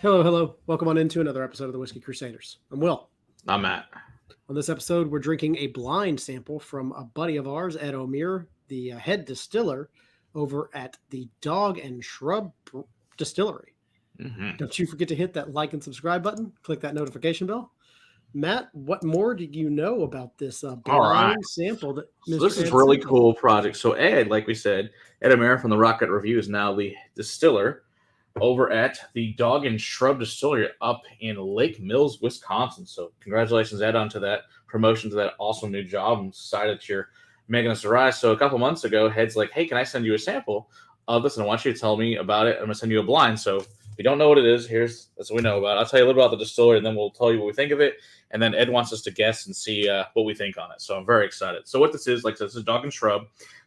Hello, hello. Welcome on into another episode of the Whiskey Crusaders. I'm Will. I'm Matt. On this episode, we're drinking a blind sample from a buddy of ours, Ed O'Meara, the head distiller over at the Dog and Shrub Distillery. Mm-hmm. Don't you forget to hit that like and subscribe button. Click that notification bell. Matt, what more do you know about this blind sample? That So this is really cool project. So Ed, like we said, Ed O'Meara from the Rocket Review is now the distiller over at the Dog and Shrub Distillery up in Lake Mills, Wisconsin. So congratulations, Ed, onto that promotion to that awesome new job. I'm excited that you're making us a rise. So a couple months ago, Ed's like, hey, can I send you a sample of this? And I want you to tell me about it. I'm going to send you a blind. So if you don't know what it is, that's what we know about it. I'll tell you a little about the distillery, and then we'll tell you what we think of it. And then Ed wants us to guess and see what we think on it. So I'm very excited. So what this is, like I said, this is Dog and Shrub,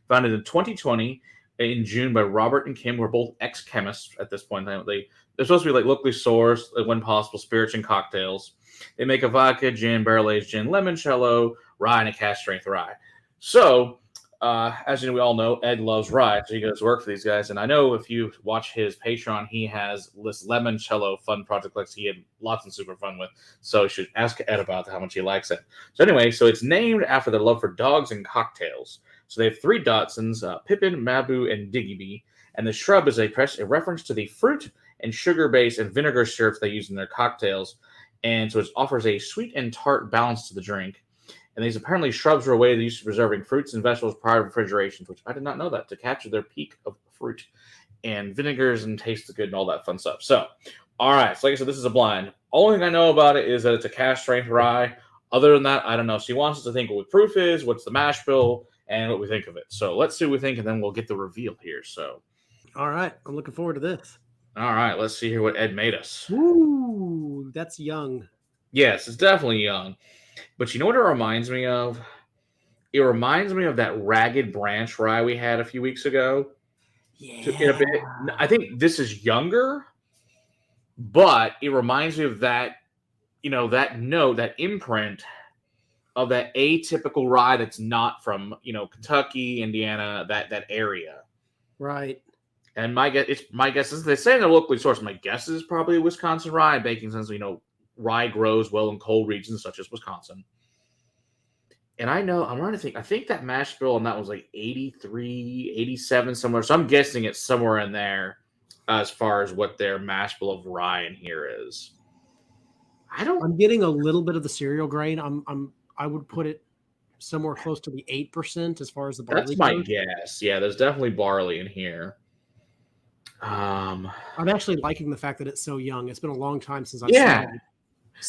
founded in 2020 in June by Robert and Kim, who are both ex-chemists at this point in time. They're supposed to be like locally sourced, when possible, spirits and cocktails. They make a vodka, gin, barrel-aged gin, limoncello, rye, and a cask-strength rye. So, as you know, we all know, Ed loves rye, so he goes to work for these guys. And I know if you watch his Patreon, he has this limoncello fun project like he had lots of super fun with. So you should ask Ed about how much he likes it. So anyway, so it's named after their love for dogs and cocktails. So they have three dachshunds, Pippin, Mabou, and Digby. And the Shrub is a reference to the fruit and sugar-based and vinegar syrups they use in their cocktails. And so it offers a sweet and tart balance to the drink. And these apparently shrubs are a way they used to preserving fruits and vegetables prior to refrigeration, which I did not know that, to capture their peak of fruit and vinegars and taste the good and all that fun stuff. So, all right. So like I said, this is a blind. Only thing I know about it is that it's a cask strength rye. Other than that, I don't know. So he wants us to think what the proof is, what's the mash bill, and what we think of it. So let's see what we think, and then we'll get the reveal here. So, all right. I'm looking forward to this. All right. Let's see here what Ed made us. Ooh, that's young. Yes, it's definitely young. But you know what it reminds me of? It reminds me of that Ragged Branch rye we had a few weeks ago. Yeah. In a bit. I think this is younger, but it reminds me of that, that note, that imprint of that atypical rye that's not from, Kentucky, Indiana, that area. Right. And my guess is they say they're locally sourced. My guess is probably a Wisconsin rye, baking since, rye grows well in cold regions such as Wisconsin. And I'm trying to think, I think that mash bill on that was like 83, 87 somewhere. So I'm guessing it's somewhere in there as far as what their mash bill of rye in here is. I'm getting a little bit of the cereal grain. I would put it somewhere close to the 8% as far as the barley. That's my guess. Yeah, there's definitely barley in here. I'm actually liking the fact that it's so young. It's been a long time since I've seen it.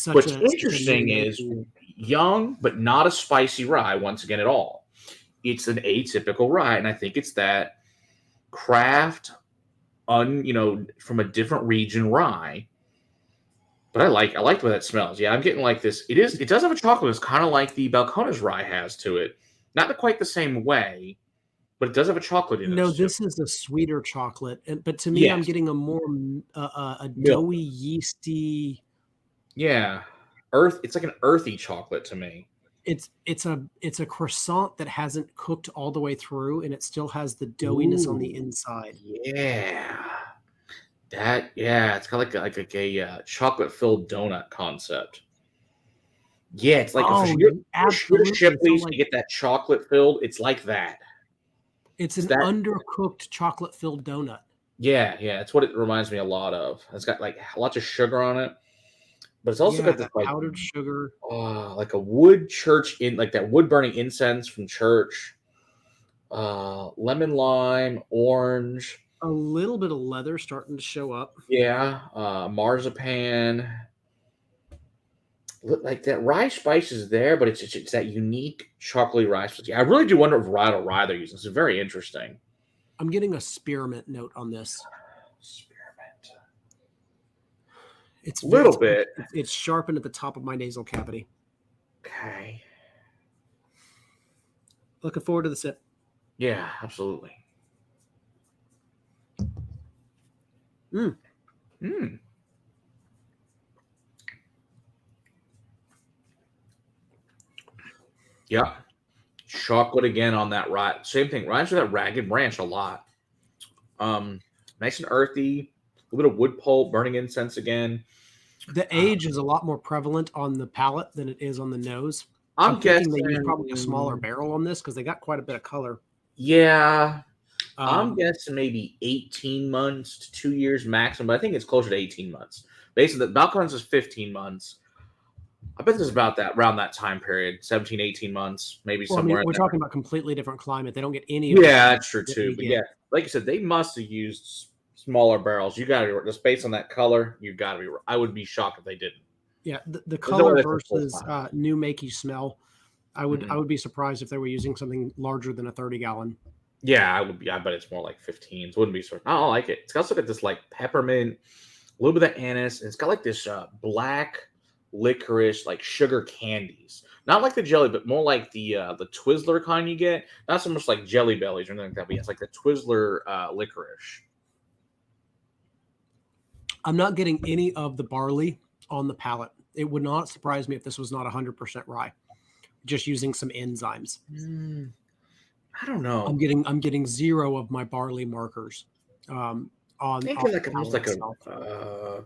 What's interesting is young, but not a spicy rye once again at all. It's an atypical rye, and I think it's that craft, from a different region rye. But I like the way that smells. Yeah, I'm getting like this. It does have a chocolate. It's kind of like the Balcones rye has to it. Not quite the same way, but it does have a chocolate in it. No, this is a sweeter chocolate. But to me, I'm getting a more a doughy, yeasty. Yeah, it's like an earthy chocolate to me. It's a croissant that hasn't cooked all the way through, and it still has the doughiness on the inside. Yeah, it's kind of like a chocolate filled donut concept. Yeah, it's like Shipley's to get that chocolate filled. It's like that. It's an undercooked chocolate filled donut. Yeah, it's what it reminds me a lot of. It's got like lots of sugar on it. But it's also got this powdered sugar. Like a wood like that wood burning incense from church. Lemon lime, orange. A little bit of leather starting to show up. Yeah. Marzipan. Like that rye spice is there, but it's that unique chocolatey rye spice. I really do wonder if rye they're using. It's very interesting. I'm getting a spearmint note on this. It's a little bit. It's sharpened at the top of my nasal cavity. Okay. Looking forward to the sip. Yeah, absolutely. Yeah. Chocolate again on that rye. Same thing. Reminds me of that Ragged Branch a lot. Nice and earthy. a little bit of wood pulp, burning incense again. The age is a lot more prevalent on the palate than it is on the nose. I'm I'm thinking they use probably a smaller guessing, barrel on this because they got quite a bit of color. yeah, I'm Um, guessing maybe 18 months to 2 years maximum, but I think it's closer to 18 months. Basically, the Balcones is 15 months. I bet this is about that around that time period, 17, 18 months, maybe well, I mean, somewhere in we're there. talking about completely different climate. They don't get any of the Yeah, climate that's true that too. we But yeah, get. like I said, they must have used smaller barrels. You got to be just based on that color. You got to be. I would be shocked if they didn't. Yeah, the There's no way color that's a full versus size. new makey smell. I Mhm. would be surprised if they were using something larger than a 30-gallon. Yeah, I would be. I bet it's more like 15s. Wouldn't be so. I don't like it. It's also got this like peppermint, a little bit of anise, and it's got like this black licorice, like sugar candies. Not like the jelly, but more like the Twizzler kind you get. Not so much like Jelly Bellies or anything like that, but it's like the Twizzler licorice. I'm not getting any of the barley on the palate. It would not surprise me if this was not 100% rye, just using some enzymes. Mm, I don't know. I'm getting zero of my barley markers on Thinking the like almost palate like a itself.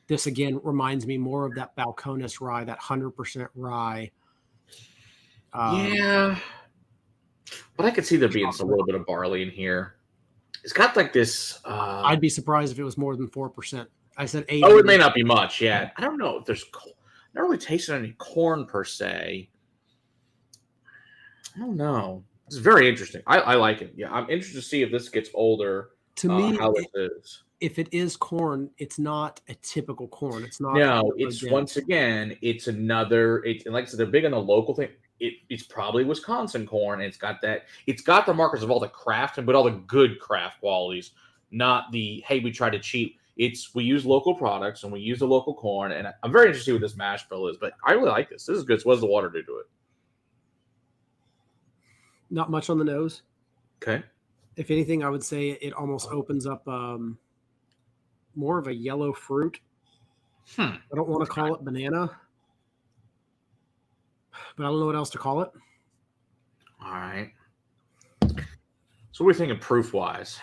This again reminds me more of that Balcones rye, that 100% rye. yeah, but I could see there being a Chocolate. little bit of barley in here. It's got like this. I'd be surprised if it was more than 4%. I said 8. Oh, it may not be much yet. I don't know if there's. Not really tasting any corn per se. I don't know. It's very interesting. I like it. Yeah, I'm interested to see if this gets older. To me, How it is. if it is corn, it's not a typical corn. It's not No, ultra it's once dense. again, it's another. And like I said, they're big on the local thing. It's probably Wisconsin corn. And it's got that. It's got the markers of all the craft, but all the good craft qualities, not the hey, we try to cheat. It's we use local products and we use the local corn. And I'm very interested what this mash bill is, but I really like this. This is good. So what does the water do to it? Not much on the nose. Okay. If anything, I would say it almost opens up more of a yellow fruit. Hmm. I don't want to call it banana, but I don't know what else to call it. All right. So what are we thinking proof wise?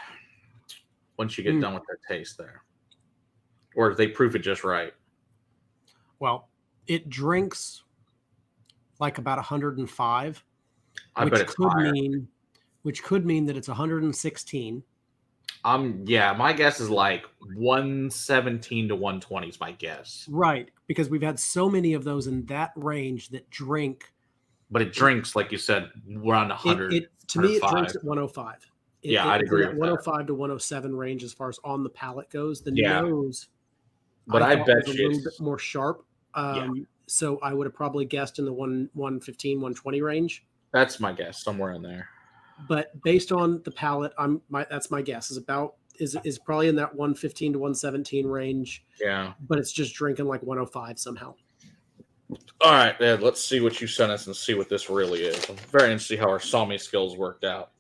Once you get done with their taste there, or if they proof it just right? Well, it drinks like about 105, I bet it's higher. which could mean that it's 116. Yeah, my guess is like 117 to 120 is my guess. Right, because we've had so many of those in that range that drink. But it drinks, like you said, around 100. To me, it 105. drinks at 105. Yeah, I'd agree with that. 105 to 107 range as far as on the palate goes. The Yeah. nose, But I thought bet was a you little bit more sharp. So I would have probably guessed in the 115, 120 range. That's my guess, somewhere in there. But based on the palate, that's my guess is probably in that 115 to 117 range. Yeah. But it's just drinking like 105 somehow. All right, Ed, let's see what you sent us and see what this really is. I'm very interested to see how our Sami skills worked out.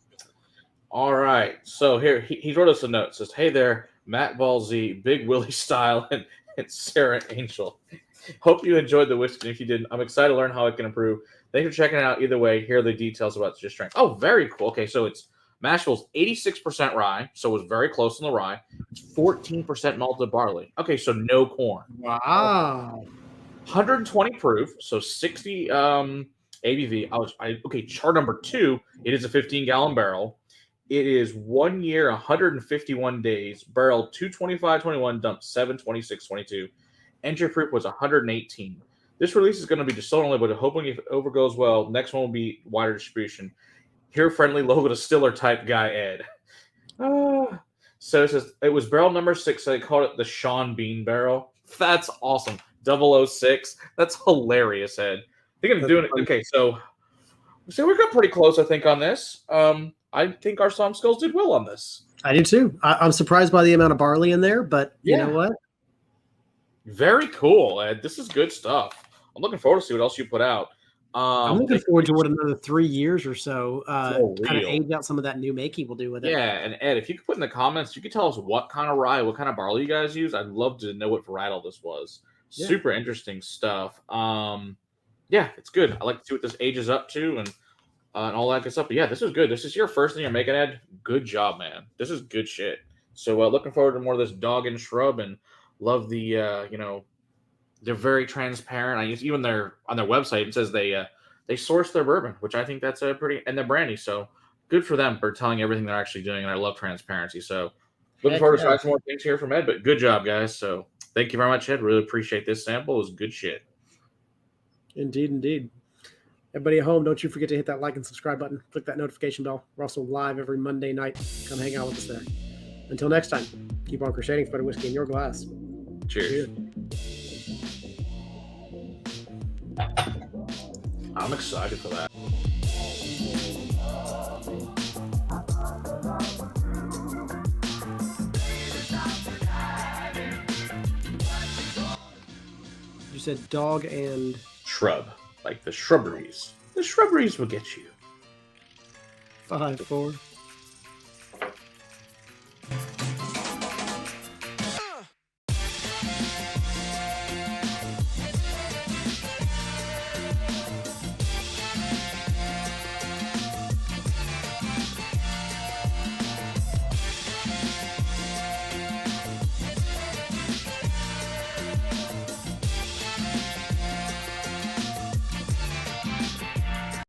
All right, so here he wrote us a note. It says, "Hey there, Matt Ball Z, Big Willie Style, and Sarah Angel. Hope you enjoyed the whiskey. If you didn't, I'm excited to learn how it can improve. Thanks for checking it out. Either way, here are the details about just strength. Oh, very cool. Okay, so it's mash bill's 86% rye, so it was very close on the rye. It's 14% malted barley. Okay, so no corn. Wow. 120 proof, so 60 ABV. Okay, chart number 2. It is a 15-gallon barrel. It is 1 year, 151 days. Barrel 225.21, dumped 726.22. Entry proof was 118. This release is going to be distilled only, but hoping if it over goes well, next one will be wider distribution. Here, friendly local distiller type guy Ed. So it says it was barrel number 6. So they called it the Sean Bean barrel. That's awesome. 006. That's hilarious, Ed. They're going to do it. Okay, so we got pretty close, I think, on this. I think our song skills did well on this. I do too. I'm surprised by the amount of barley in there, but you know what? Very cool, Ed. This is good stuff. I'm looking forward to see what else you put out. I'm looking forward to what another 3 years or so kind of age out some of that new makey will do with it. Yeah, and Ed, if you could put in the comments, you could tell us what kind of rye, what kind of barley you guys use. I'd love to know what varietal this was. Yeah. Super interesting stuff. Yeah, it's good. I like to see what this ages up to and all that good stuff. But yeah, this is good. This is your first thing you're making, Ed. Good job, man. This is good shit. So looking forward to more of this dog and shrub, and love the they're very transparent. I use even their on their website. It says they source their bourbon, which I think that's a pretty and their brandy. So good for them for telling everything they're actually doing. And I love transparency. So looking Heck forward to yeah. trying some more things here from Ed. But good job, guys. So thank you very much, Ed. Really appreciate this sample. It was good shit. Indeed, indeed. Everybody at home, don't you forget to hit that like and subscribe button. Click that notification bell. We're also live every Monday night. Come hang out with us there. Until next time, keep on crusading for better whiskey in your glass. Cheers. I'm excited for that. You said dog and Shrub, like the shrubberies. The shrubberies will get you. 5, 4,